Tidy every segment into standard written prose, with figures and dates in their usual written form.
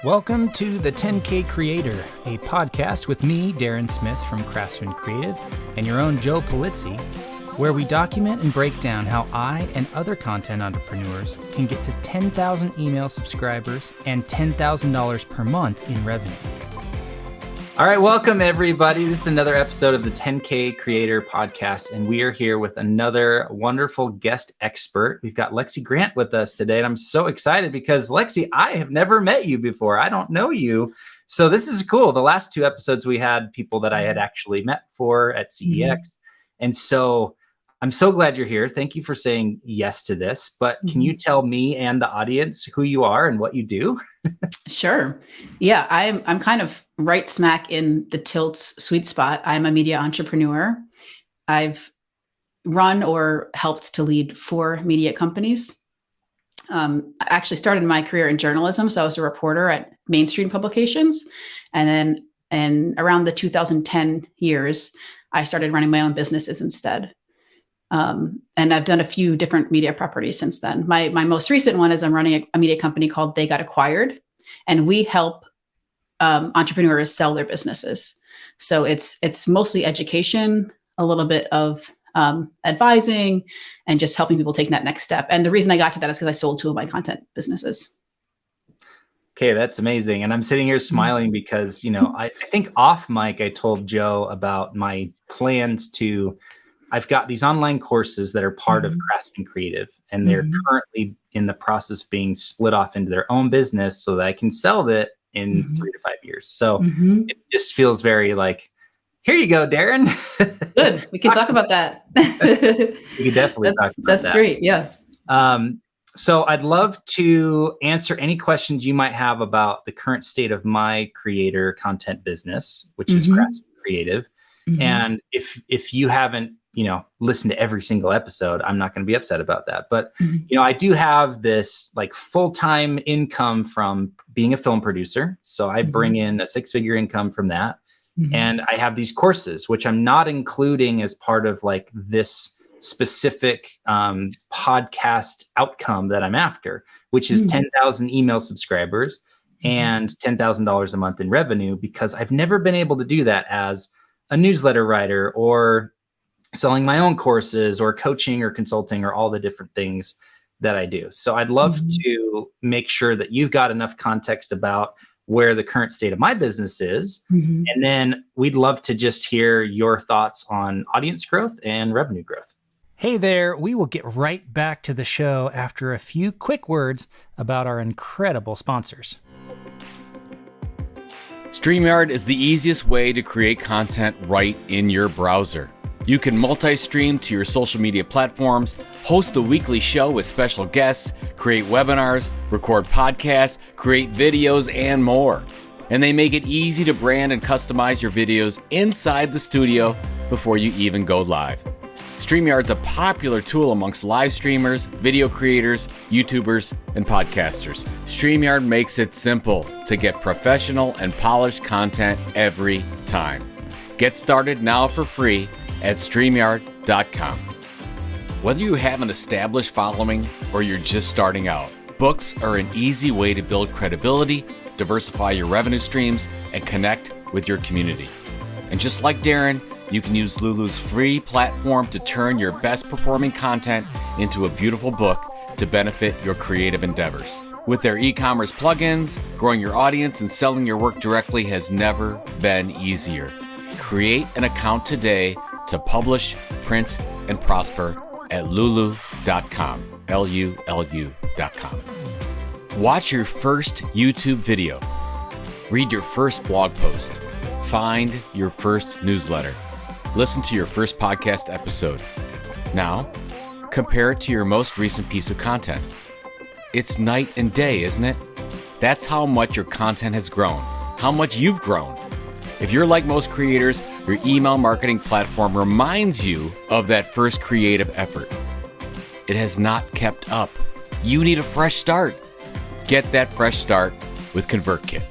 Welcome to the 10K Creator, a podcast with me, Daren Smith from Craftsman Creative, and your own Joe Polizzi, where we document and break down how I and other content entrepreneurs can get to 10,000 email subscribers and $10,000 per month in revenue. All right, welcome everybody. This is another episode of the 10K Creator podcast, and we are here with another wonderful guest expert. We've got Lexi Grant with us today, and I'm so excited because Lexi, I have never met you before. I don't know you. So this is cool. The last two episodes we had people that I had actually met for at CEX. And so I'm so glad you're here. Thank you for saying yes to this. But can you tell me and the audience who you are and what you do? Sure. Yeah, I'm kind of right smack in the Tilt's sweet spot. I'm a media entrepreneur. I've run or helped to lead 4 media companies. I actually started my career in journalism. So I was a reporter at mainstream publications. And then around the 2010 years, I started running my own businesses instead. And I've done a few different media properties since then. My most recent one is I'm running a media company called They Got Acquired, and we help entrepreneurs sell their businesses. So it's mostly education, a little bit of advising, and just helping people take that next step. And the reason I got to that is because I sold 2 of my content businesses. Okay, that's amazing. And I'm sitting here smiling because, I think off mic, I told Joe about my plans to I've got these online courses that are part of Craftsman Creative, and they're currently in the process of being split off into their own business so that I can sell it in 3 to 5 years. So it just feels very like, here you go, Daren. Good. We can talk about that. We can definitely talk about that. That's great. Yeah. So I'd love to answer any questions you might have about the current state of my creator content business, which is Craftsman Creative. And if you haven't, listen to every single episode, I'm not going to be upset about that. But, I do have this like full-time income from being a film producer. So I bring in a 6-figure income from that. And I have these courses, which I'm not including as part of like this specific podcast outcome that I'm after, which is 10,000 email subscribers and $10,000 a month in revenue, because I've never been able to do that as a newsletter writer or selling my own courses or coaching or consulting or all the different things that I do. So I'd love to make sure that you've got enough context about where the current state of my business is. And then we'd love to just hear your thoughts on audience growth and revenue growth. Hey there, we will get right back to the show after a few quick words about our incredible sponsors. StreamYard is the easiest way to create content right in your browser. You can multi-stream to your social media platforms, host a weekly show with special guests, create webinars, record podcasts, create videos, and more. And they make it easy to brand and customize your videos inside the studio before you even go live. StreamYard's a popular tool amongst live streamers, video creators, YouTubers, and podcasters. StreamYard makes it simple to get professional and polished content every time. Get started now for free at StreamYard.com. Whether you have an established following or you're just starting out, books are an easy way to build credibility, diversify your revenue streams, and connect with your community. And just like Daren, you can use Lulu's free platform to turn your best performing content into a beautiful book to benefit your creative endeavors. With their e-commerce plugins, growing your audience and selling your work directly has never been easier. Create an account today to publish, print, and prosper at lulu.com, Lulu.com. Watch your first YouTube video. Read your first blog post. Find your first newsletter. Listen to your first podcast episode. Now, compare it to your most recent piece of content. It's night and day, isn't it? That's how much your content has grown, how much you've grown. If you're like most creators, your email marketing platform reminds you of that first creative effort. It has not kept up. You need a fresh start. Get that fresh start with ConvertKit.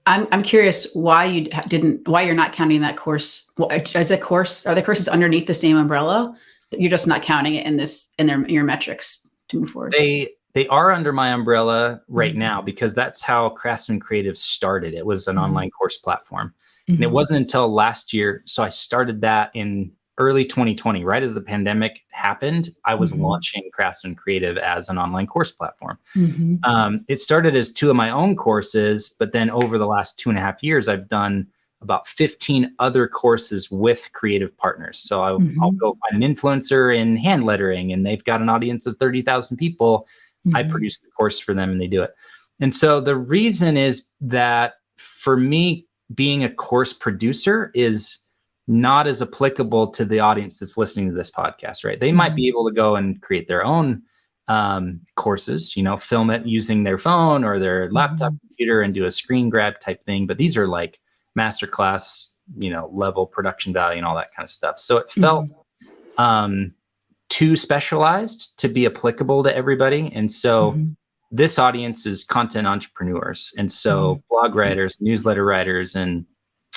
I'm curious why you're not counting that course. Are the courses underneath the same umbrella? You're just not counting it in your metrics to move forward? They are under my umbrella right now because that's how Craftsman Creative started. It was an online course platform. And it wasn't until last year. So I started that in early 2020, right as the pandemic happened. I was launching Craftsman Creative as an online course platform. It started as 2 of my own courses, but then over the last 2.5 years, I've done about 15 other courses with creative partners. So I'll go find an influencer in hand lettering, and they've got an audience of 30,000 people. I produce the course for them and they do it. And so the reason is that for me, being a course producer is not as applicable to the audience that's listening to this podcast, right? They might be able to go and create their own courses, film it using their phone or their laptop computer and do a screen grab type thing. But these are like masterclass, level production value and all that kind of stuff. So it felt too specialized to be applicable to everybody. And so this audience is content entrepreneurs. And so blog writers, newsletter writers, and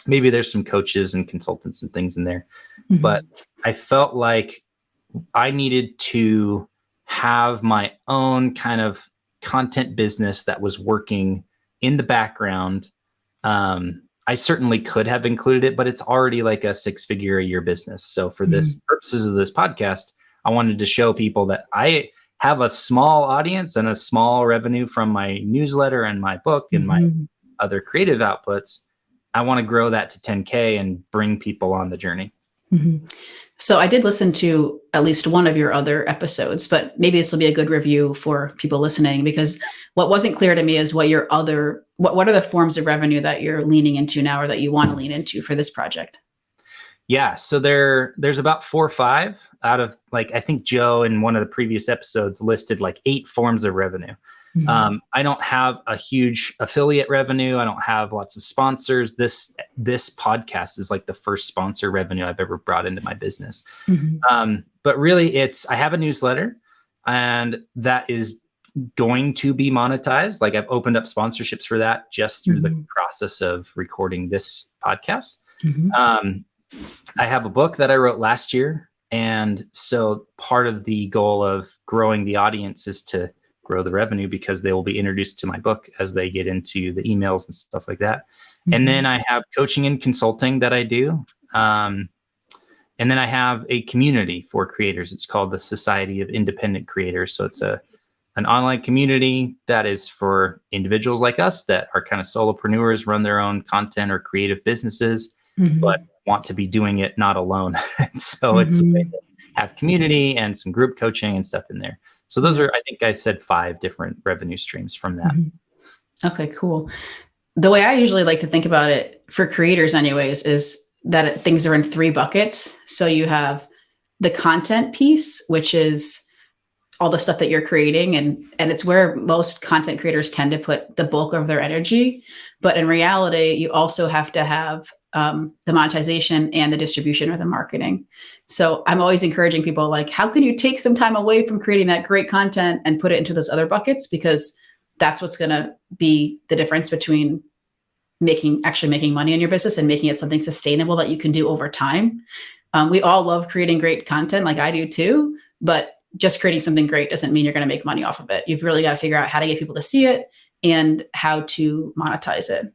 maybe there's some coaches and consultants and things in there. But I felt like I needed to have my own kind of content business that was working in the background. I certainly could have included it, but it's already like a 6-figure a year business. So for this purposes of this podcast, I wanted to show people that I have a small audience and a small revenue from my newsletter and my book and my other creative outputs. I want to grow that to 10K and bring people on the journey. So I did listen to at least one of your other episodes, but maybe this will be a good review for people listening, because what wasn't clear to me is what are the forms of revenue that you're leaning into now or that you want to lean into for this project? Yeah. So there's about 4 or 5 out of, like, I think Joe in one of the previous episodes listed like 8 forms of revenue. I don't have a huge affiliate revenue. I don't have lots of sponsors. This podcast is like the first sponsor revenue I've ever brought into my business. But really I have a newsletter, and that is going to be monetized. Like, I've opened up sponsorships for that just through the process of recording this podcast. I have a book that I wrote last year. And so part of the goal of growing the audience is to grow the revenue, because they will be introduced to my book as they get into the emails and stuff like that. And then I have coaching and consulting that I do. And then I have a community for creators. It's called the Society of Independent Creators. So it's an online community that is for individuals like us that are kind of solopreneurs, run their own content or creative businesses, but want to be doing it not alone. And so it's a way to have community and some group coaching and stuff in there. So those are, I think I said 5 different revenue streams from that. Okay, cool. The way I usually like to think about it for creators anyways, is that things are in 3 buckets. So you have the content piece, which is all the stuff that you're creating. And it's where most content creators tend to put the bulk of their energy. But in reality, you also have to have the monetization and the distribution or the marketing. So I'm always encouraging people, like, how can you take some time away from creating that great content and put it into those other buckets? Because that's what's going to be the difference between actually making money in your business and making it something sustainable that you can do over time. We all love creating great content, like I do too, but just creating something great doesn't mean you're going to make money off of it. You've really got to figure out how to get people to see it and how to monetize it.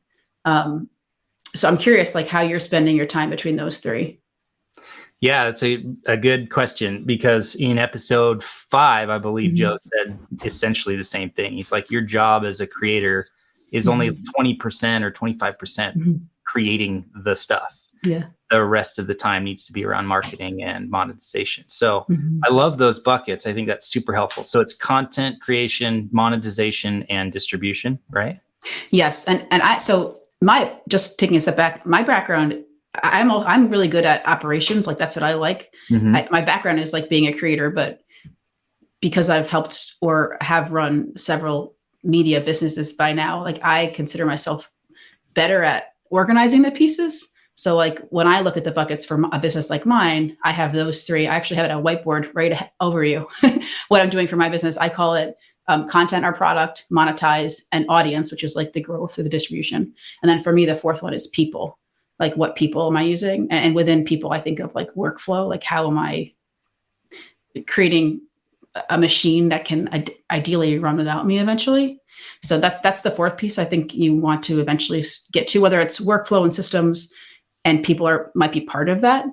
So I'm curious, like, how you're spending your time between those 3. Yeah, that's a good question, because in episode 5, I believe Joe said essentially the same thing. He's like, your job as a creator is only 20% or 25% creating the stuff. Yeah. The rest of the time needs to be around marketing and monetization. So I love those buckets. I think that's super helpful. So it's content creation, monetization, and distribution, right? Yes. Just taking a step back, my background, I'm really good at operations. Like, that's what I like. My background is like being a creator, but because I've helped or have run several media businesses by now, like, I consider myself better at organizing the pieces. So like, when I look at the buckets for a business like mine, I have those 3. I actually have it on a whiteboard right over you. What I'm doing for my business, I call it content or product, monetize, and audience, which is like the growth of the distribution. And then for me, the 4th one is people. Like, what people am I using? And within people, I think of like workflow, like, how am I creating a machine that can ideally run without me eventually. So that's the fourth piece I think you want to eventually get to, whether it's workflow and systems and people might be part of that.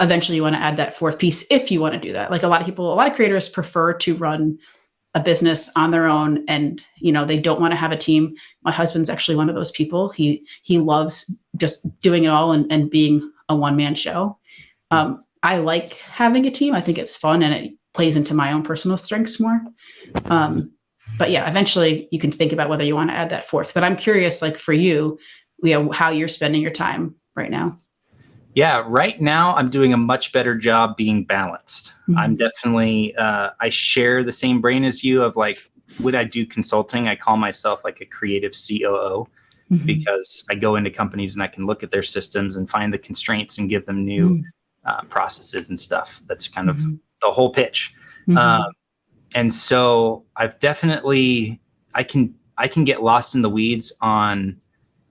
Eventually you want to add that fourth piece if you want to do that. Like a lot of creators prefer to run a business on their own, and they don't want to have a team. My husband's actually one of those people. He loves just doing it all and being a one-man show. I like having a team. I think it's fun and it plays into my own personal strengths more. But yeah, eventually you can think about whether you want to add that fourth. But I'm curious, like for you, how you're spending your time right now. Yeah, right now I'm doing a much better job being balanced. Mm-hmm. I'm definitely, I share the same brain as you of like, when I do consulting, I call myself like a creative COO, mm-hmm. because I go into companies and I can look at their systems and find the constraints and give them new processes and stuff. That's kind of the whole pitch. Mm-hmm. And so I've definitely, I can get lost in the weeds on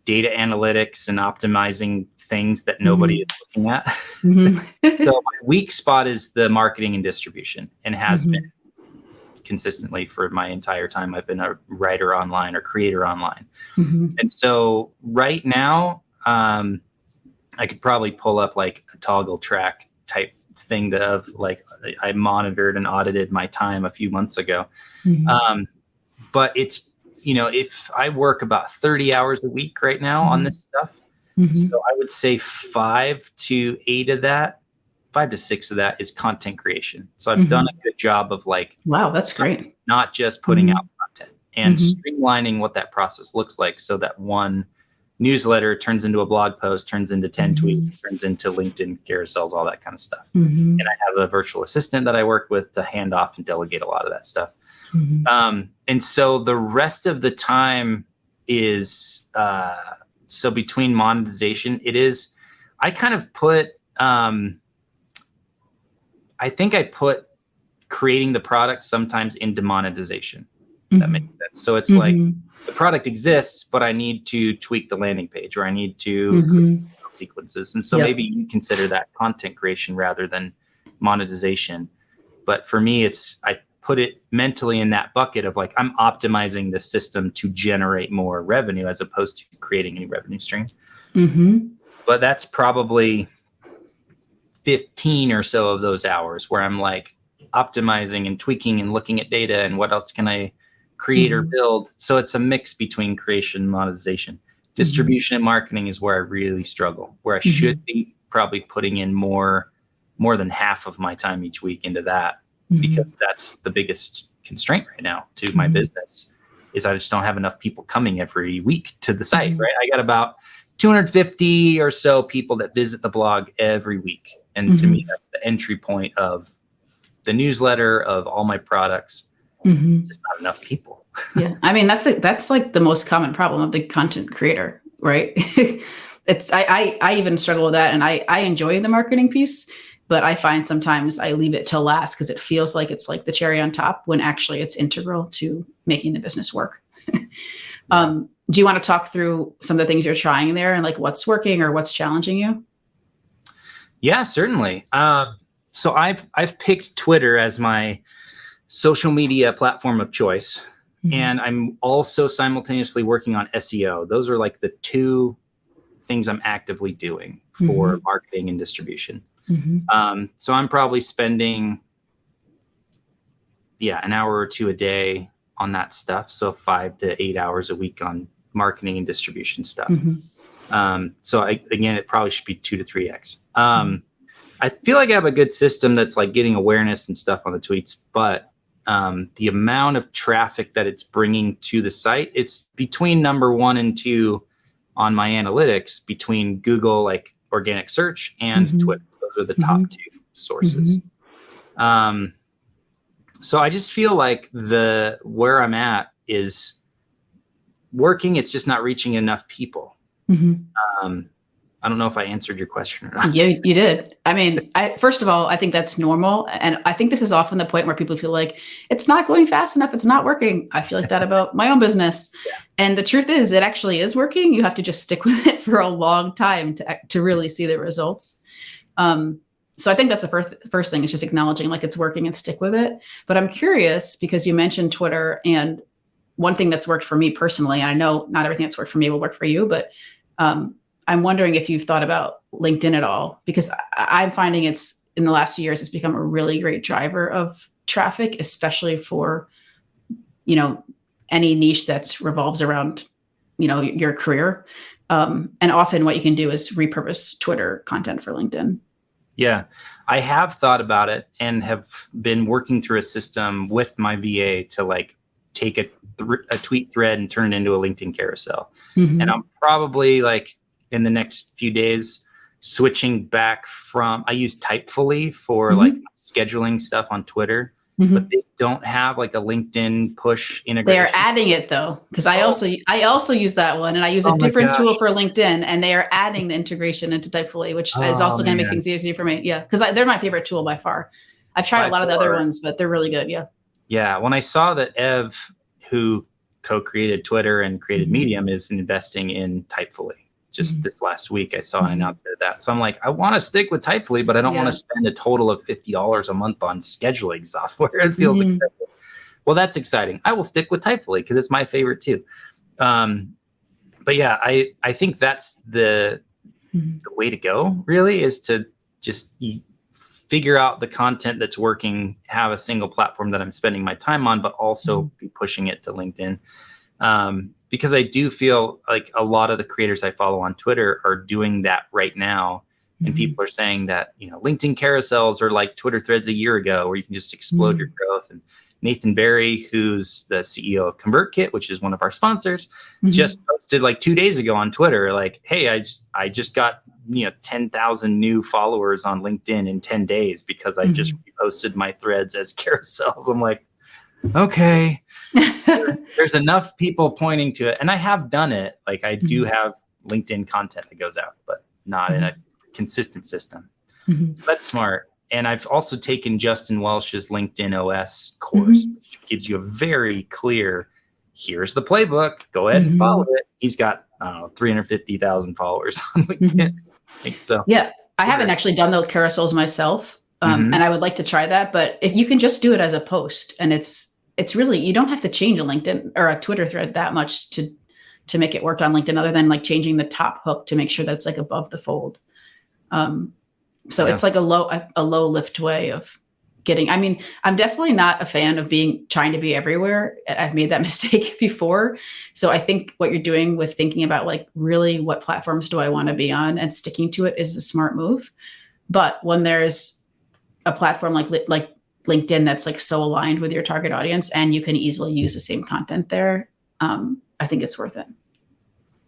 data analytics and optimizing things that nobody is looking at. So my weak spot is the marketing and distribution, and has been consistently for my entire time. I've been a writer online or creator online. And so right now, I could probably pull up like a toggle track type thing of like, I monitored and audited my time a few months ago. But it's, if I work about 30 hours a week right now on this stuff, so I would say 5 to 6 of that is content creation. So I've done a good job of like, wow, that's great. Not just putting out content and streamlining what that process looks like, so that one newsletter turns into a blog post, turns into 10 tweets, turns into LinkedIn carousels, all that kind of stuff. And I have a virtual assistant that I work with to hand off and delegate a lot of that stuff. And so the rest of the time is, so between monetization, I kind of put, I think I put creating the product sometimes into monetization. That makes sense. So it's like the product exists, but I need to tweak the landing page, or I need to create sequences. And so maybe you consider that content creation rather than monetization. But for me, I put it mentally in that bucket of like, I'm optimizing the system to generate more revenue as opposed to creating any revenue stream. But that's probably 15 or so of those hours where I'm like optimizing and tweaking and looking at data and what else can I create or build. So it's a mix between creation and monetization. Distribution and marketing is where I really struggle, where I should be probably putting in more than half of my time each week into that. Because that's the biggest constraint right now to my business, is I just don't have enough people coming every week to the site, right? I got about 250 or so people that visit the blog every week. And to me, that's the entry point of the newsletter, of all my products. Just not enough people. Yeah. I mean, that's like the most common problem of the content creator, right? I even struggle with that, and I enjoy the marketing piece. But I find sometimes I leave it till last because it feels like it's like the cherry on top, when actually it's integral to making the business work. Do you want to talk through some of the things you're trying there and like what's working or what's challenging you? Yeah, certainly. So I've picked Twitter as my social media platform of choice. And I'm also simultaneously working on SEO. Those are like the two things I'm actively doing for marketing and distribution. So I'm probably spending, an hour or two a day on that stuff. So 5 to 8 hours a week on marketing and distribution stuff. So it probably should be 2 to 3x. I feel like I have a good system that's like getting awareness and stuff on the tweets, but the amount of traffic that it's bringing to the site, it's between number 1 and 2 on my analytics, between Google, like organic search, and Twitter. Those are the top 2 sources. So I just feel like where I'm at is working. It's just not reaching enough people. I don't know if I answered your question or not. Yeah, you did. I mean, first of all, I think that's normal. And I think this is often the point where people feel like it's not going fast enough. It's not working. I feel like that about my own business. And the truth is, it actually is working. You have to just stick with it for a long time to really see the results. So I think that's the first thing is just acknowledging like it's working and stick with it. But I'm curious because you mentioned Twitter, and one thing that's worked for me personally, and I know not everything that's worked for me will work for you, but I'm wondering if you've thought about LinkedIn at all, because I'm finding it's in the last few years, it's become a really great driver of traffic, especially for, any niche that's revolves around, your career. And often what you can do is repurpose Twitter content for LinkedIn. Yeah, I have thought about it and have been working through a system with my VA to like take a tweet thread and turn it into a LinkedIn carousel. Mm-hmm. And I'm probably like in the next few days switching back from, I use Typefully for like scheduling stuff on Twitter, but they don't have like a LinkedIn push integration. They're adding it though, because I also use that one, and I use a different tool for LinkedIn, and they are adding the integration into Typefully, which is also going to make things easier for me. Yeah, because they're my favorite tool by far. I've tried a lot of the other ones, but they're really good. Yeah. Yeah. When I saw that Ev, who co-created Twitter and created Medium, is investing in Typefully. Just this last week, I saw an announcement of that. So I'm like, I want to stick with Typefully, but I don't want to spend a total of $50 a month on scheduling software. It feels expensive. Well, that's exciting. I will stick with Typefully because it's my favorite too. But yeah, I think that's the way to go, really, is to just figure out the content that's working, have a single platform that I'm spending my time on, but also be pushing it to LinkedIn. Because I do feel like a lot of the creators I follow on Twitter are doing that right now. And people are saying that, LinkedIn carousels are like Twitter threads a year ago, where you can just explode your growth. And Nathan Barry, who's the CEO of ConvertKit, which is one of our sponsors, just posted like 2 days ago on Twitter, like, hey, I just got, 10,000 new followers on LinkedIn in 10 days because I just reposted my threads as carousels. I'm like, okay. There's enough people pointing to it, and I have done it. Like I do have LinkedIn content that goes out, but not in a consistent system. That's smart. And I've also taken Justin Welsh's LinkedIn OS course, which gives you a very clear, here's the playbook, go ahead and follow it. He's got 350,000 followers on LinkedIn. I think so. Yeah, I haven't actually done the carousels myself, and I would like to try that. But if you can just do it as a post, and it's really, you don't have to change a LinkedIn or a Twitter thread that much to make it work on LinkedIn, other than like changing the top hook to make sure that's like above the fold. It's like a low lift way of getting, I'm definitely not a fan of trying to be everywhere. I've made that mistake before. So I think what you're doing with thinking about like really what platforms do I want to be on and sticking to it is a smart move. But when there's a platform like LinkedIn that's like so aligned with your target audience and you can easily use the same content there, I think it's worth it.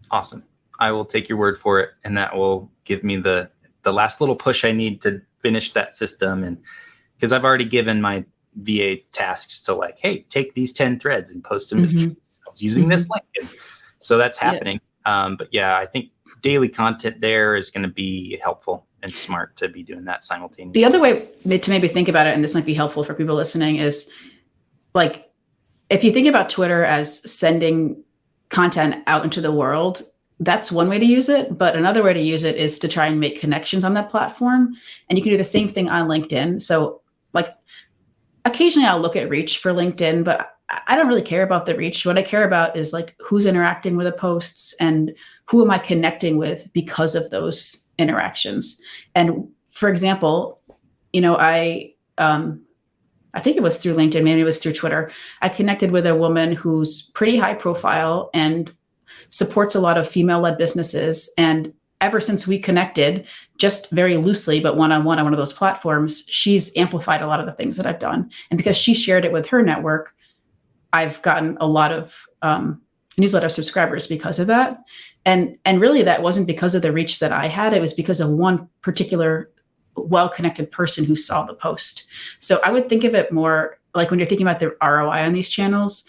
Awesome. I will take your word for it, and that will give me the last little push I need to finish that system. And because I've already given my VA tasks to like, hey, take these 10 threads and post them as carousels using this link. And so that's happening. But yeah, I think daily content there is going to be helpful and smart to be doing that simultaneously. The other way to maybe think about it, and this might be helpful for people listening, is like, if you think about Twitter as sending content out into the world, that's one way to use it. But another way to use it is to try and make connections on that platform. And you can do the same thing on LinkedIn. So like occasionally I'll look at reach for LinkedIn, but I don't really care about the reach. What I care about is like who's interacting with the posts and who am I connecting with because of those interactions. And for example, I think it was through LinkedIn, maybe it was through Twitter. I connected with a woman who's pretty high profile and supports a lot of female-led businesses. And ever since we connected, just very loosely, but one-on-one on one of those platforms, she's amplified a lot of the things that I've done. And because she shared it with her network, I've gotten a lot of newsletter subscribers because of that. And really that wasn't because of the reach that I had. It was because of one particular well-connected person who saw the post. So I would think of it more like when you're thinking about the ROI on these channels,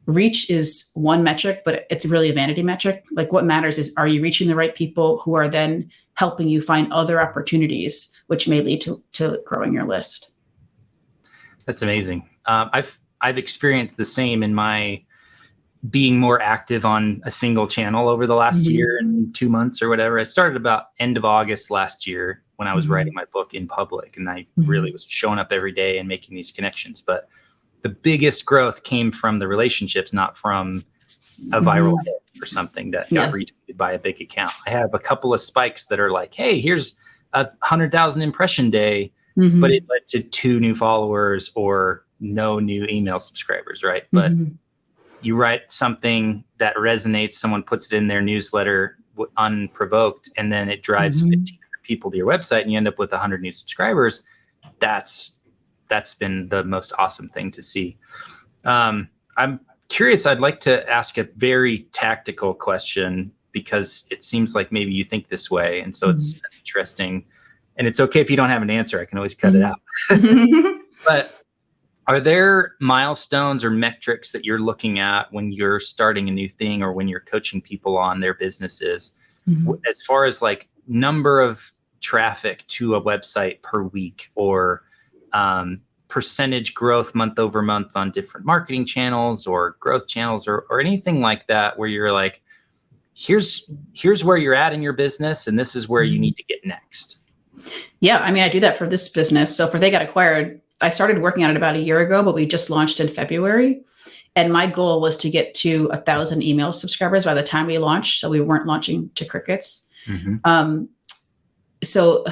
reach is one metric, but it's really a vanity metric. Like what matters is, are you reaching the right people who are then helping you find other opportunities, which may lead to growing your list. That's amazing. I've experienced the same in my being more active on a single channel over the last year and 2 months or whatever. I started about end of August last year when I was writing my book in public, and I really was showing up every day and making these connections. But the biggest growth came from the relationships, not from a viral hit or something that got retweeted by a big account. I have a couple of spikes that are like, hey, here's a 100,000 impression day, but it led to 2 new followers or no new email subscribers, right? But you write something that resonates, someone puts it in their newsletter unprovoked, and then it drives 1,500 people to your website and you end up with 100 new subscribers. That's been the most awesome thing to see. I'm curious. I'd like to ask a very tactical question because it seems like maybe you think this way. And so it's interesting, and it's okay if you don't have an answer. I can always cut it out. But are there milestones or metrics that you're looking at when you're starting a new thing or when you're coaching people on their businesses, as far as like number of traffic to a website per week, or percentage growth month over month on different marketing channels or growth channels, or anything like that, where you're like, here's where you're at in your business and this is where you need to get next? Yeah. I mean, I do that for this business. So for They Got Acquired, I started working on it about a year ago, but we just launched in February. And my goal was to get to 1,000 email subscribers by the time we launched. So we weren't launching to crickets. So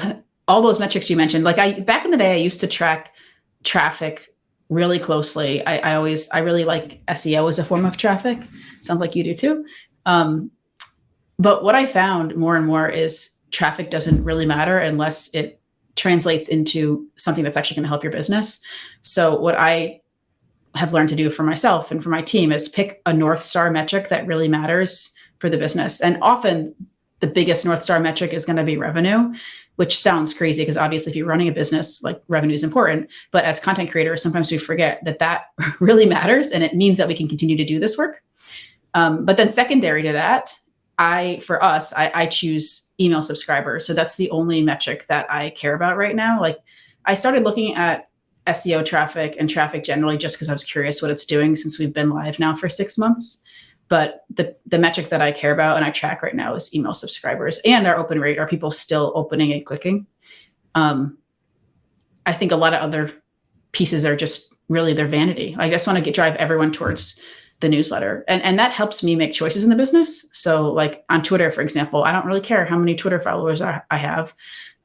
all those metrics you mentioned, like back in the day, I used to track traffic really closely. I really like SEO as a form of traffic. Sounds like you do too. But what I found more and more is traffic doesn't really matter unless it translates into something that's actually going to help your business. So what I have learned to do for myself and for my team is pick a North Star metric that really matters for the business. And often the biggest North Star metric is going to be revenue, which sounds crazy because obviously if you're running a business, like, revenue is important. But as content creators, sometimes we forget that really matters, and it means that we can continue to do this work. But then secondary to that, I choose email subscribers. So that's the only metric that I care about right now. Like, I started looking at SEO traffic and traffic generally just because I was curious what it's doing since we've been live now for 6 months. But the metric that I care about and I track right now is email subscribers and our open rate. Are people still opening and clicking? I think a lot of other pieces are just really their vanity. I just want to drive everyone towards the newsletter. And that helps me make choices in the business. So like on Twitter, for example, I don't really care how many Twitter followers I have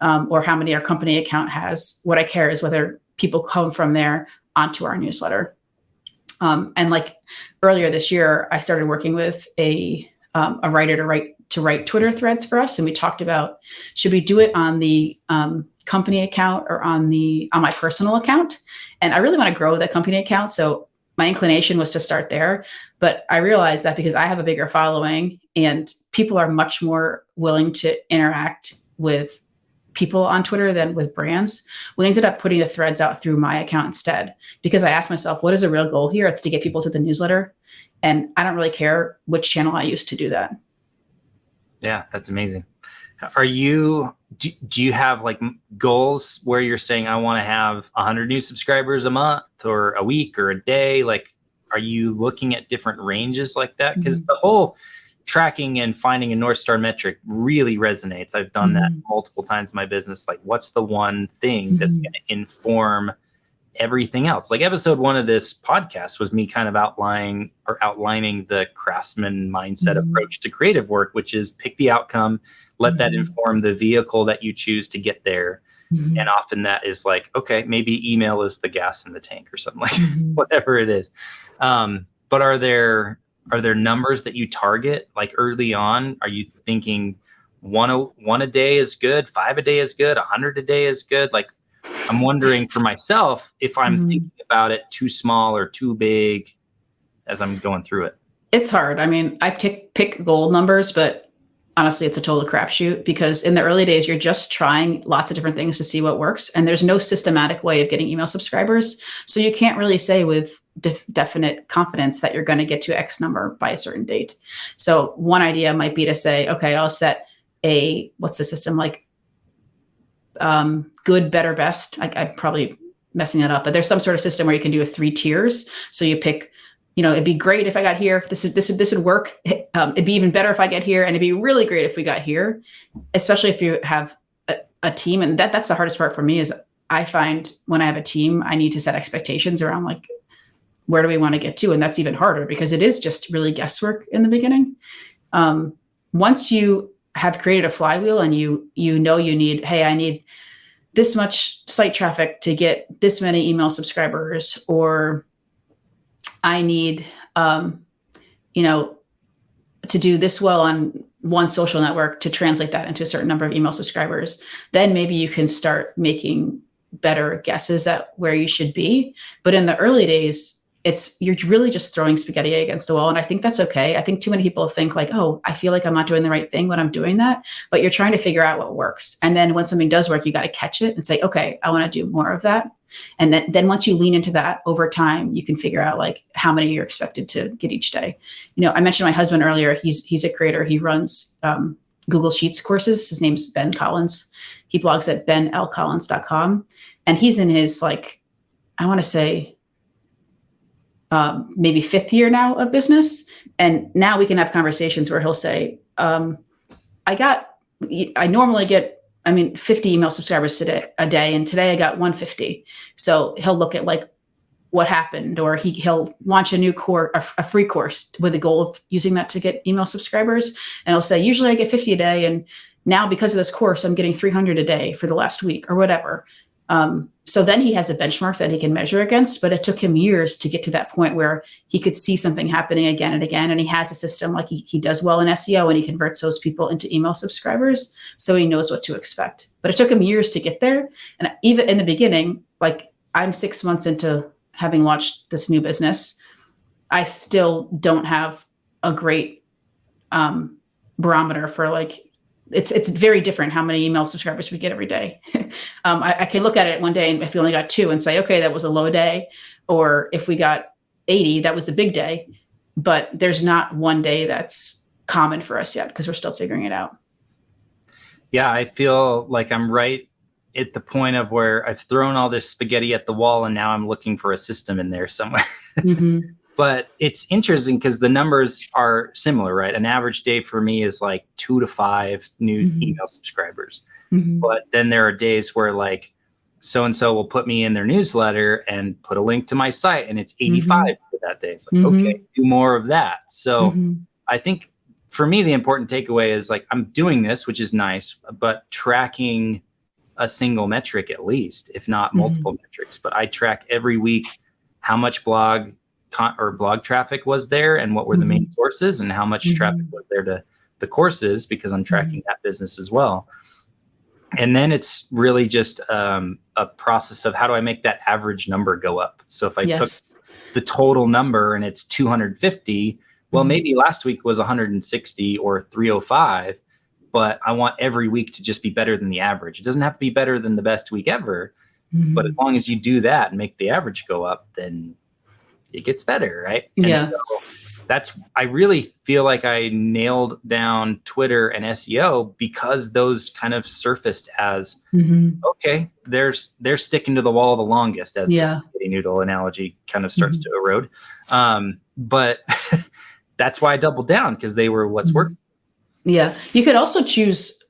or how many our company account has. What I care is whether people come from there onto our newsletter. And like earlier this year, I started working with a writer to write Twitter threads for us. And we talked about, should we do it on the company account or on my personal account? And I really want to grow that company account. So my inclination was to start there, but I realized that because I have a bigger following and people are much more willing to interact with people on Twitter than with brands, we ended up putting the threads out through my account instead, because I asked myself, what is the real goal here? It's to get people to the newsletter. And I don't really care which channel I use to do that. Yeah, that's amazing. Do you have like goals where you're saying, I want to have 100 new subscribers a month or a week or a day? Like, are you looking at different ranges like that? Because the whole tracking and finding a North Star metric really resonates. I've done that multiple times in my business. Like, what's the one thing that's going to inform everything else? Like, episode 1 of this podcast was me kind of outlining the craftsman mindset approach to creative work, which is pick the outcome, let that inform the vehicle that you choose to get there. And often that is like, okay, maybe email is the gas in the tank or something like whatever it is. But are there numbers that you target like early on? Are you thinking one a day is good, 5 a day is good, 100 a day is good? Like, I'm wondering for myself if I'm thinking about it too small or too big as I'm going through it. It's hard. I mean, I pick goal numbers, but honestly, it's a total crapshoot because in the early days, you're just trying lots of different things to see what works. And there's no systematic way of getting email subscribers. So you can't really say with definite confidence that you're going to get to X number by a certain date. So one idea might be to say, okay, I'll set what's the system like? Good, better, best. I'm probably messing that up, but there's some sort of system where you can do 3 tiers. So you pick, it'd be great if I got here. This would work. It'd be even better if I get here, and it'd be really great if we got here, especially if you have a team. And that's the hardest part for me is I find when I have a team, I need to set expectations around like, where do we want to get to? And that's even harder because it is just really guesswork in the beginning. Once you have created a flywheel and you need, hey, I need this much site traffic to get this many email subscribers, or I need, to do this well on one social network to translate that into a certain number of email subscribers, then maybe you can start making better guesses at where you should be. But in the early days, you're really just throwing spaghetti against the wall. And I think that's okay. I think too many people think like, oh, I feel like I'm not doing the right thing when I'm doing that, but you're trying to figure out what works. And then when something does work, you got to catch it and say, okay, I want to do more of that. And then once you lean into that over time, you can figure out like how many you're expected to get each day. I mentioned my husband earlier. He's a creator. He runs Google Sheets courses. His name's Ben Collins. He blogs at benlcollins.com. And he's in his, like, I want to say, maybe 5th year now of business. And now we can have conversations where he'll say, I normally get, 50 email subscribers a day. And today I got 150. So he'll look at like what happened, or he'll launch a new course, a free course with the goal of using that to get email subscribers. And he'll say, usually I get 50 a day. And now because of this course, I'm getting 300 a day for the last week or whatever. So then he has a benchmark that he can measure against, but it took him years to get to that point where he could see something happening again and again. And he has a system, like he does well in SEO, and he converts those people into email subscribers. So he knows what to expect, but it took him years to get there. And even in the beginning, like I'm 6 months into having launched this new business, I still don't have a great, barometer for like, it's very different how many email subscribers we get every day. I can look at it one day and if we only got 2 and say, okay, that was a low day. Or if we got 80, that was a big day. But there's not one day that's common for us yet because we're still figuring it out. Yeah, I feel like I'm right at the point of where I've thrown all this spaghetti at the wall and now I'm looking for a system in there somewhere. Mm-hmm. But it's interesting because the numbers are similar, right? An average day for me is like 2 to 5 new email subscribers. Mm-hmm. But then there are days where like so-and-so will put me in their newsletter and put a link to my site and it's 85 for that day. It's like, okay, do more of that. So I think for me, the important takeaway is like, I'm doing this, which is nice, but tracking a single metric at least, if not multiple metrics. But I track every week how much blog traffic was there and what were the main sources and how much traffic was there to the courses, because I'm tracking that business as well. And then it's really just a process of how do I make that average number go up? So if I took the total number and it's 250, well, maybe last week was 160 or 305, but I want every week to just be better than the average. It doesn't have to be better than the best week ever, but as long as you do that and make the average go up, then it gets better, right? And so I really feel like I nailed down Twitter and SEO because those kind of surfaced as, okay, they're sticking to the wall the longest, as the spaghetti noodle analogy kind of starts to erode. But that's why I doubled down, because they were what's working. Yeah. You could also choose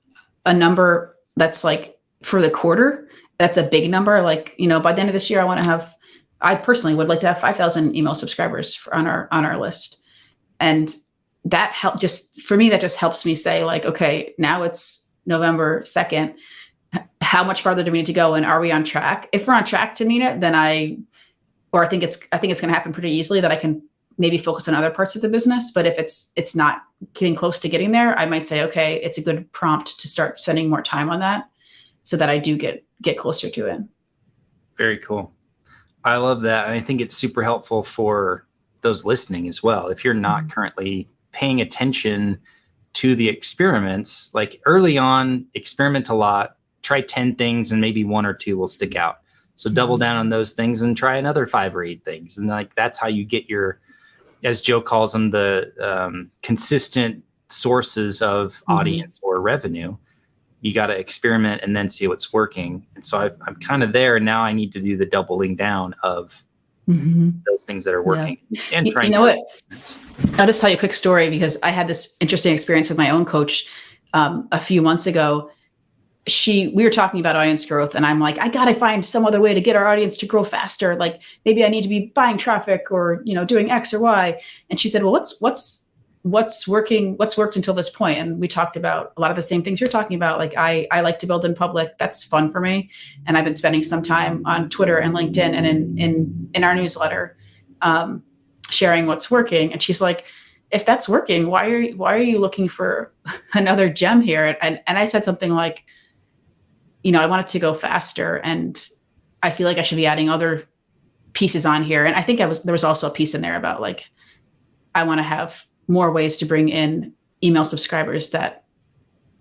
a number that's like for the quarter. That's a big number. Like, by the end of this year, I personally would like to have 5,000 email subscribers on our list. And that for me, that just helps me say like, okay, now it's November 2nd. How much farther do we need to go? And are we on track? If we're on track to meet it, then I think it's going to happen pretty easily, that I can maybe focus on other parts of the business. But if it's not getting close to getting there, I might say, okay, it's a good prompt to start spending more time on that so that I do get closer to it. Very cool. I love that. And I think it's super helpful for those listening as well. If you're not currently paying attention to the experiments, like early on, experiment a lot, try 10 things and maybe 1 or 2 will stick out. So double down on those things and try another 5 or 8 things. And like, that's how you get your, as Joe calls them, the consistent sources of audience or revenue. You got to experiment and then see what's working. And so I'm kind of there. Now I need to do the doubling down of those things that are working and trying you know what? I'll just tell you a quick story because I had this interesting experience with my own coach a few months ago. We were talking about audience growth and I'm like, I got to find some other way to get our audience to grow faster. Like maybe I need to be buying traffic or, doing X or Y. And she said, well, what's worked until this point? And we talked about a lot of the same things you're talking about. Like I like to build in public. That's fun for me. And I've been spending some time on Twitter and LinkedIn and in our newsletter, sharing what's working. And she's like, if that's working, why are you looking for another gem here? And I said something like, I want it to go faster and I feel like I should be adding other pieces on here. And I think there was also a piece in there about like, I want to have more ways to bring in email subscribers that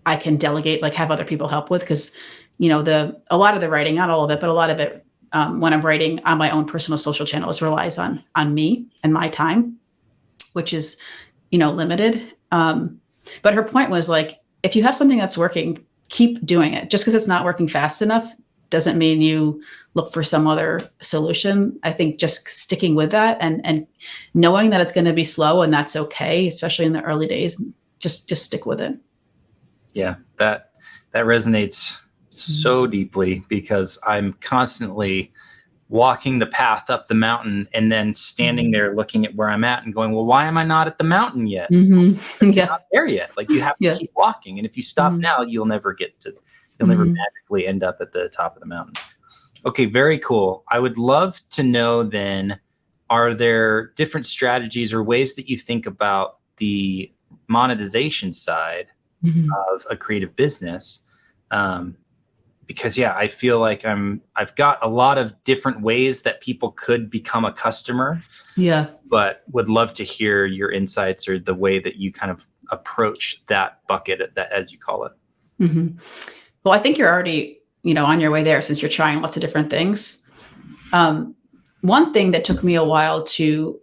I can delegate, like have other people help with. Cause a lot of the writing, not all of it, but a lot of it, when I'm writing on my own personal social channels relies on me and my time, which is, limited. But her point was like, if you have something that's working, keep doing it. Just because it's not working fast enough doesn't mean you look for some other solution. I think just sticking with that and knowing that it's going to be slow and that's okay, especially in the early days, just stick with it. Yeah, that resonates so deeply because I'm constantly walking the path up the mountain and then standing there looking at where I'm at and going, well, why am I not at the mountain yet? You're not there yet. Like you have to keep walking. And if you stop now, you'll never magically end up at the top of the mountain. Okay. Very cool. I would love to know then, are there different strategies or ways that you think about the monetization side of a creative business? Because I feel like I've got a lot of different ways that people could become a customer. Yeah. But would love to hear your insights or the way that you kind of approach that bucket, that as you call it. Mm-hmm. Well, I think you're already, on your way there since you're trying lots of different things. One thing that took me a while to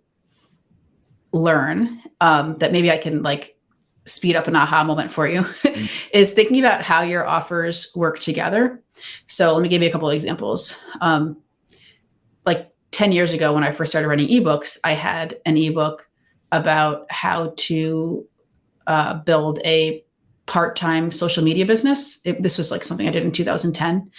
learn, that maybe I can like speed up an aha moment for you is thinking about how your offers work together. So let me give you a couple of examples. Like 10 years ago, when I first started writing ebooks, I had an ebook about how to build a part-time social media business. This was like something I did in 2010.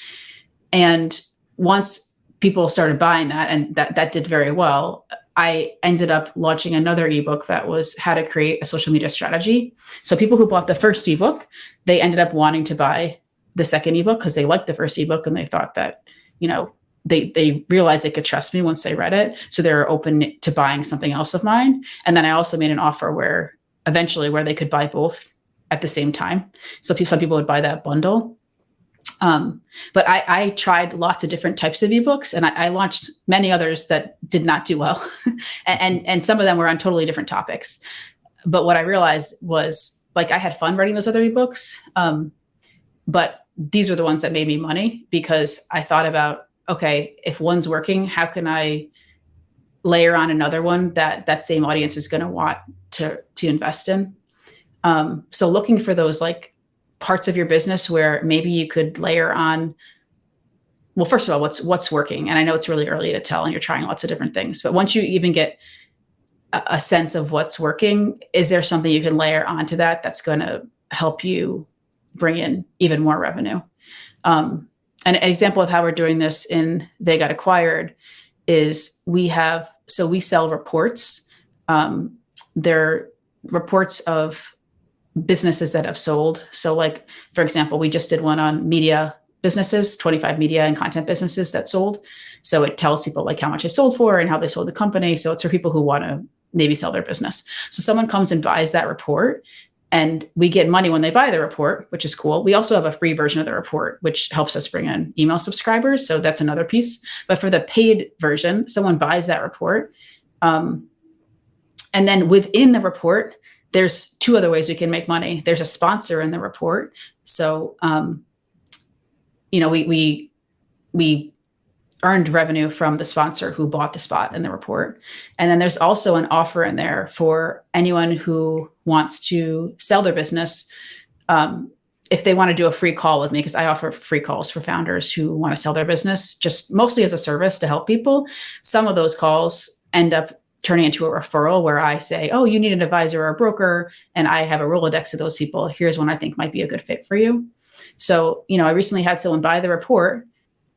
And once people started buying that, and that did very well, I ended up launching another ebook that was how to create a social media strategy. So people who bought the first ebook, they ended up wanting to buy the second ebook because they liked the first ebook and they thought that, they realized they could trust me once they read it. So they were open to buying something else of mine. And then I also made an offer where they could buy both at the same time. So some people would buy that bundle. But I tried lots of different types of ebooks and I launched many others that did not do well. and some of them were on totally different topics. But what I realized was like, I had fun writing those other ebooks. But these were the ones that made me money because I thought about, okay, if one's working, how can I layer on another one that same audience is going to want to invest in? So looking for those like parts of your business where maybe you could layer on, well, first of all, what's working. And I know it's really early to tell and you're trying lots of different things, but once you even get a sense of what's working, is there something you can layer onto that's going to help you bring in even more revenue? An example of how we're doing this in They Got Acquired is we sell reports. They're reports of businesses that have sold. So like, for example, we just did one on media businesses, 25 media and content businesses that sold. So it tells people like how much it sold for and how they sold the company. So it's for people who want to maybe sell their business. So someone comes and buys that report and we get money when they buy the report, which is cool. We also have a free version of the report, which helps us bring in email subscribers. So that's another piece. But for the paid version, someone buys that report. And then within the report, there's two other ways we can make money. There's a sponsor in the report. So, we earned revenue from the sponsor who bought the spot in the report. And then there's also an offer in there for anyone who wants to sell their business. if they want to do a free call with me, because I offer free calls for founders who want to sell their business, just mostly as a service to help people. Some of those calls end up turning into a referral where I say, oh, you need an advisor or a broker, and I have a Rolodex of those people. Here's one I think might be a good fit for you. So, I recently had someone buy the report.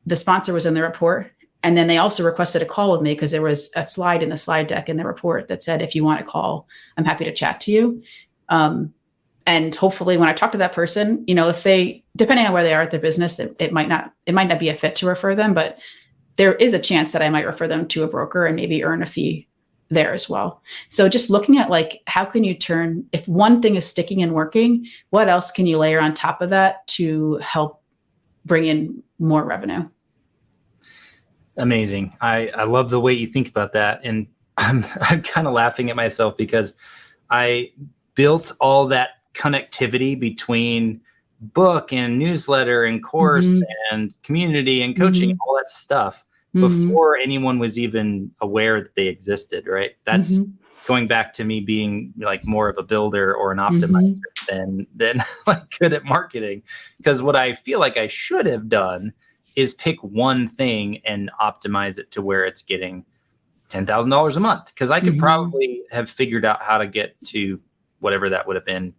The sponsor was in the report. And then they also requested a call with me because there was a slide in the slide deck in the report that said, if you want a call, I'm happy to chat to you. And hopefully when I talk to that person, if they, depending on where they are at their business, it might not be a fit to refer them, but there is a chance that I might refer them to a broker and maybe earn a fee there as well. So just looking at how can you turn, if one thing is sticking and working, what else can you layer on top of that to help bring in more revenue? Amazing. I love the way you think about that. And I'm kind of laughing at myself because I built all that connectivity between book and newsletter and course and community and coaching, all that stuff before anyone was even aware that they existed, right? That's going back to me being more of a builder or an optimizer than good at marketing. Because what I feel like I should have done is pick one thing and optimize it to where it's getting $10,000 a month. Because I could probably have figured out how to get to whatever that would have been,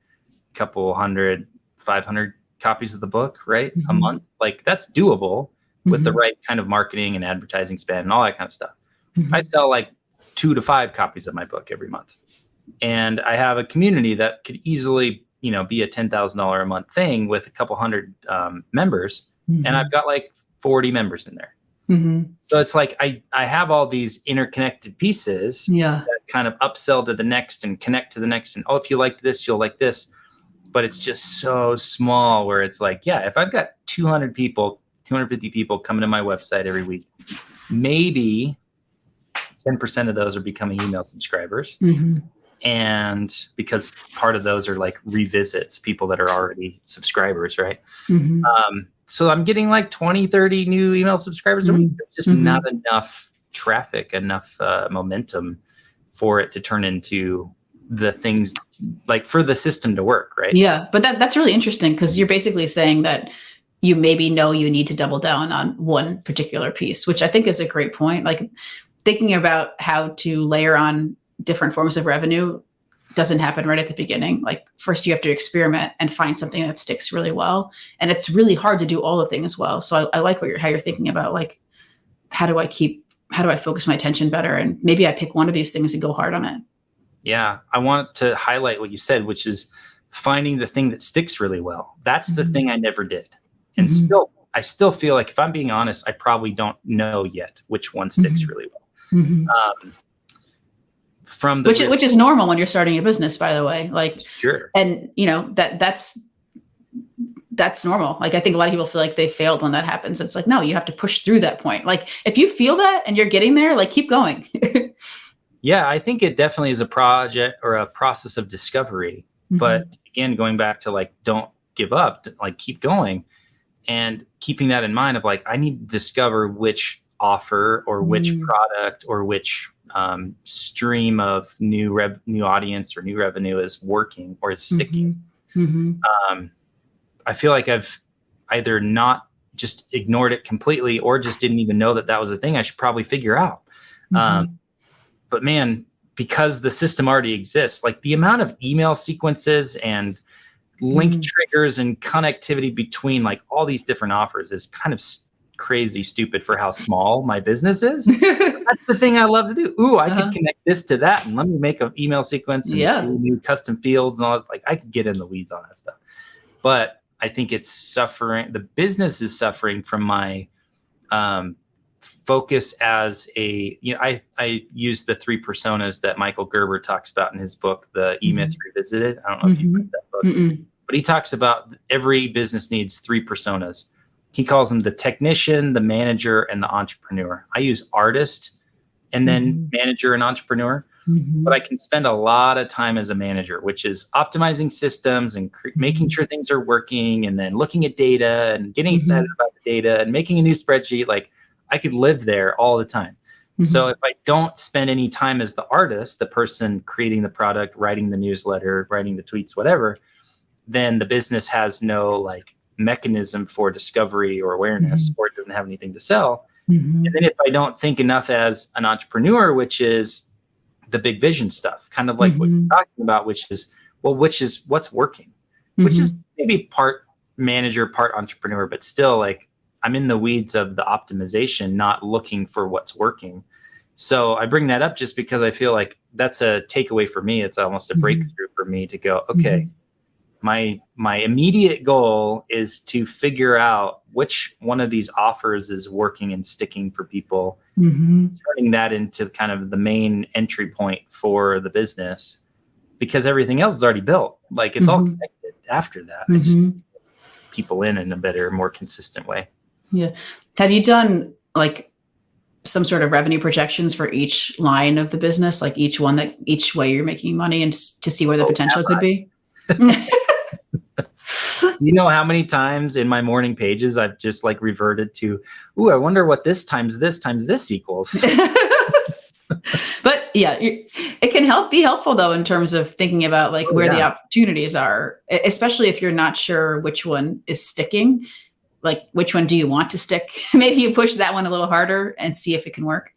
a couple 100, 500 copies of the book, right? A month. That's doable with the right kind of marketing and advertising spend and all that kind of stuff. I sell 2 to 5 copies of my book every month. And I have a community that could easily, be a $10,000 a month thing with a couple hundred members. And I've got 40 members in there. So it's I have all these interconnected pieces that kind of upsell to the next and connect to the next. And, if you like this, you'll like this. But it's just so small where it's if I've got 250 people coming to my website every week, maybe 10% of those are becoming email subscribers. And because part of those are revisits, people that are already subscribers, right? So I'm getting 20, 30 new email subscribers a week. There's just not enough traffic, enough momentum for it to turn into the things for the system to work, right? Yeah, but that's really interesting because you're basically saying that you maybe know you need to double down on one particular piece, which I think is a great point. Thinking about how to layer on different forms of revenue doesn't happen right at the beginning. First you have to experiment and find something that sticks really well. And it's really hard to do all the things well. So I like how you're thinking about how do I focus my attention better? And maybe I pick one of these things and go hard on it. Yeah. I want to highlight what you said, which is finding the thing that sticks really well. That's the thing I never did. And I still feel if I'm being honest, I probably don't know yet which one sticks really well. Which is normal when you're starting a business, by the way. Sure. And that's normal. I think a lot of people feel like they failed when that happens. It's no, you have to push through that point. If you feel that and you're getting there, keep going. Yeah, I think it definitely is a project or a process of discovery. But again, going back to don't give up, keep going and keeping that in mind of I need to discover which offer or which product or which stream of new audience or new revenue is working or is sticking. I feel I've either not just ignored it completely or just didn't even know that was a thing I should probably figure out. But man, because the system already exists, the amount of email sequences and link triggers and connectivity between all these different offers is kind of crazy stupid for how small my business is. That's the thing I love to do. Ooh, I could connect this to that and let me make an email sequence and do new custom fields and all that. I could get in the weeds on that stuff. But I think it's suffering. The business is suffering from my focus as I use the 3 personas that Michael Gerber talks about in his book, The E-Myth Revisited. I don't know if you've read that book, but he talks about every business needs 3 personas. He calls them the technician, the manager, and the entrepreneur. I use artist and then manager and entrepreneur, but I can spend a lot of time as a manager, which is optimizing systems and making sure things are working and then looking at data and getting excited about the data and making a new spreadsheet. I could live there all the time. So if I don't spend any time as the artist, the person creating the product, writing the newsletter, writing the tweets, whatever, then the business has no like mechanism for discovery or awareness, or it doesn't have anything to sell. And then if I don't think enough as an entrepreneur, which is the big vision stuff, kind of like what you're talking about, which is what's working, which is maybe part manager, part entrepreneur, but still like I'm in the weeds of the optimization, not looking for what's working. So I bring that up just because I feel like that's a takeaway for me. It's almost a breakthrough for me to go, okay, my immediate goal is to figure out which one of these offers is working and sticking for people, turning that into kind of the main entry point for the business, because everything else is already built. Like it's all connected after that. I just people in a better, more consistent way. Yeah. Have you done like some sort of revenue projections for each line of the business, like each way you're making money, and to see where the potential could be? You know how many times in my morning pages I've just like reverted to, I wonder what this times this equals. But yeah, it can be helpful though, in terms of thinking about like where the opportunities are, especially if you're not sure which one is sticking. Like, which one do you want to stick? Maybe you push that one a little harder and see if it can work.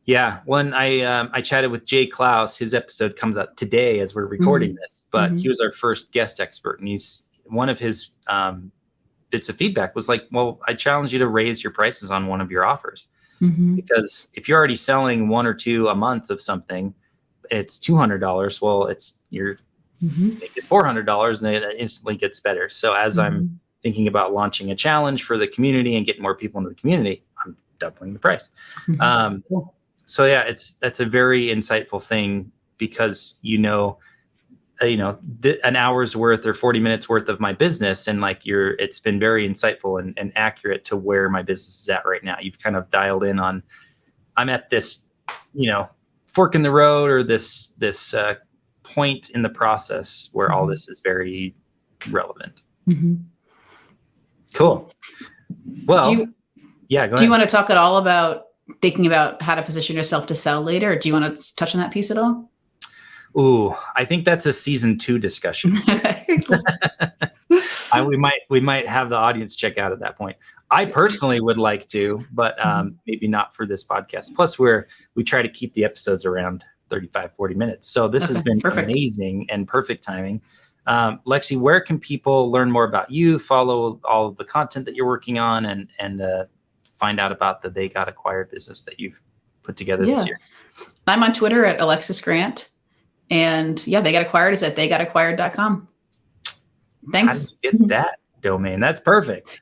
Yeah. When I chatted with Jay Klaus, his episode comes out today as we're recording this, but he was our first guest expert. And one of his bits of feedback was like, well, I challenge you to raise your prices on one of your offers. Because if you're already selling 1 or 2 a month of something, it's $200. Well, you're making $400 and it instantly gets better. So as I'm thinking about launching a challenge for the community and getting more people into the community, I'm doubling the price. So yeah, that's a very insightful thing, because an hour's worth or 40 minutes worth of my business, and like it's been very insightful and accurate to where my business is at right now. You've kind of dialed in on, I'm at this, fork in the road, or this point in the process where all this is very relevant. Cool. Well, go ahead. Do you want to talk at all about thinking about how to position yourself to sell later? Or do you want to touch on that piece at all? Ooh, I think that's a season 2 discussion. We might have the audience check out at that point. I personally would like to, but maybe not for this podcast. Plus, we try to keep the episodes around 35, 40 minutes. So this has been amazing and perfect timing. Lexi, where can people learn more about you, follow all of the content that you're working on, and find out about the They Got Acquired business that you've put together this year? I'm on Twitter at Alexis Grant. And They Got Acquired is at theygotacquired.com. Thanks. How did you get that domain? That's perfect.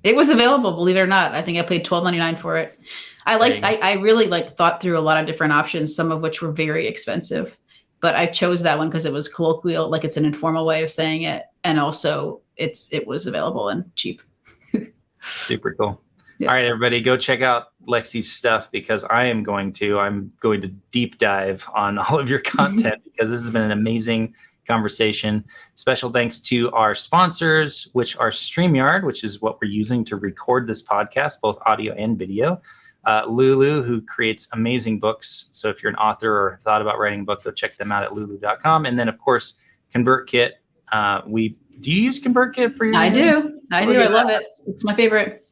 It was available, believe it or not. I think I paid $12.99 for it. I really thought through a lot of different options, some of which were very expensive, but I chose that one because it was colloquial, like it's an informal way of saying it. And also it was available and cheap. Super cool. Yeah. All right, everybody, go check out Lexi's stuff, because I'm going to deep dive on all of your content, because this has been an amazing conversation. Special thanks to our sponsors, which are StreamYard, which is what we're using to record this podcast, both audio and video. Lulu, who creates amazing books. So if you're an author or thought about writing a book, go check them out at lulu.com. And then, of course, ConvertKit. Do you use ConvertKit for your? I do. I love it. It's my favorite.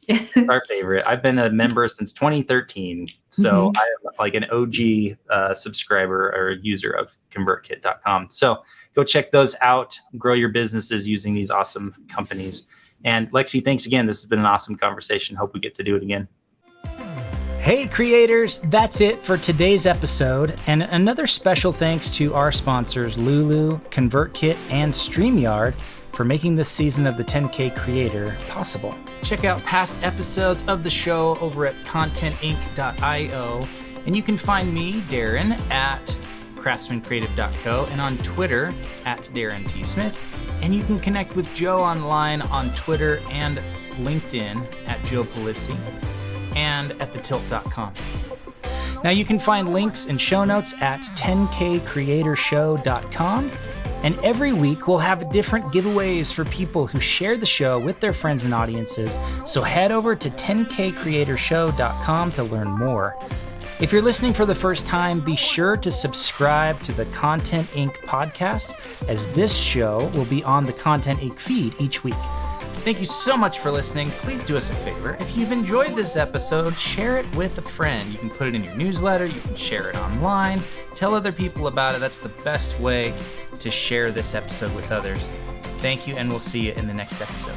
Our favorite. I've been a member since 2013. So I am like an OG subscriber or user of ConvertKit.com. So go check those out. Grow your businesses using these awesome companies. And Lexi, thanks again. This has been an awesome conversation. Hope we get to do it again. Hey creators, that's it for today's episode. And another special thanks to our sponsors, Lulu, ConvertKit, and StreamYard, for making this season of the 10K Creator possible. Check out past episodes of the show over at contentinc.io. And you can find me, Daren, at craftsmancreative.co, and on Twitter at Daren T. Smith. And you can connect with Joe online on Twitter and LinkedIn at Joe Polizzi, and at thetilt.com. Now you can find links and show notes at 10kcreatorshow.com. And every week we'll have different giveaways for people who share the show with their friends and audiences. So head over to 10kcreatorshow.com to learn more. If you're listening for the first time, be sure to subscribe to the Content Inc. podcast, as this show will be on the Content Inc. feed each week. Thank you so much for listening. Please do us a favor. If you've enjoyed this episode, share it with a friend. You can put it in your newsletter. You can share it online. Tell other people about it. That's the best way to share this episode with others. Thank you, and we'll see you in the next episode.